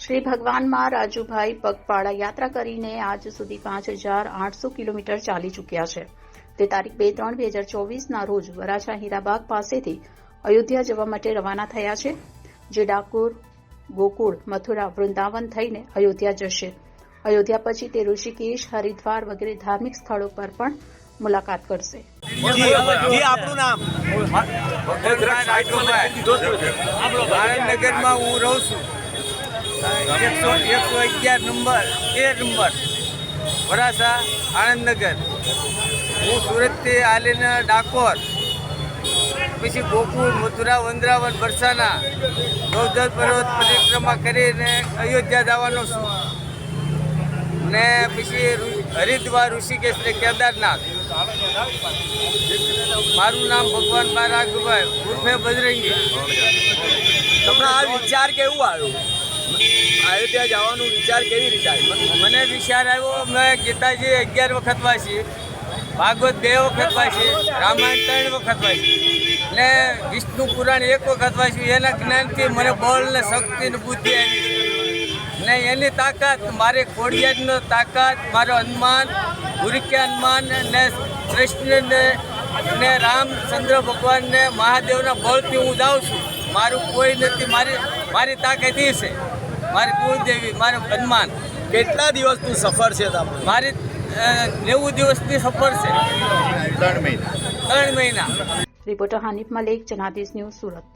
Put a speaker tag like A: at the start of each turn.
A: શ્રી ભગવાનમાં રાજુભાઈ પગપાળા યાત્રા કરીને આજ સુધી 5,800 કિલોમીટર ચાલી ચૂક્યા છે. તે તારીખ 2/3/2024ના રોજ વરાછા હીરાબાગ પાસેથી અયોધ્યા જવા માટે રવાના થયા છે, જે ડાકોર, ગોકુળ, મથુરા, વૃંદાવન થઈને અયોધ્યા જશે. અયોધ્યા પછી તે ઋષિકેશ, હરિદ્વાર વગેરે ધાર્મિક સ્થળો પર પણ મુલાકાત કરશે.
B: આપણું નામ આનંદનગરમાં હું રહું છું. 111 નંબર વરાછા આનંદનગર. હું સુરતથી આલીને ડાકોર, પછી ગોકુળ, મથુરા, વૃંદાવન, બરસાના, ગૌધર પર્વત પરિક્રમા કરીને અયોધ્યા જવાનો છું. ને પછી હરિદ્વાર, ઋષિકેશ ને કેદારનાથ. મારું નામ ભગવાન બારાગભાઈ ઉર્ફે બજરંગી.
C: તમને આ વિચાર કેવું આવ્યું? અયોધ્યા જવાનો વિચાર કેવી રીતે આવ્યો?
B: મને વિચાર આવ્યો, મેં ગીતાજી 11 વખત વાંચી, ભાગવત 2 વખત વાંચી, રામાયણ 3 વખત વાંચી ને વિષ્ણુ પુરાણ 1 વખત વાંચ્યું. એના જ્ઞાનથી મને બળ ને શક્તિ ને બુદ્ધિ આવી ને એની તાકાત, મારી ખોડિયારનો તાકાત, મારો હનુમાન, ગુરુક્યા હનુમાન ને કૃષ્ણને ને રામચંદ્ર ભગવાનને મહાદેવના બળથી હું જાઉં છું. મારું કોઈ નથી, મારી તાકાત એ છે, મારી કુળદેવી, મારું હનુમાન.
C: કેટલા દિવસનું સફર છે તમારું?
B: મારી 90 દિવસની સફર છે.
C: 3 મહિના.
B: 3 મહિના.
A: Reporter Hanif Malik, Janadesh news, Surat.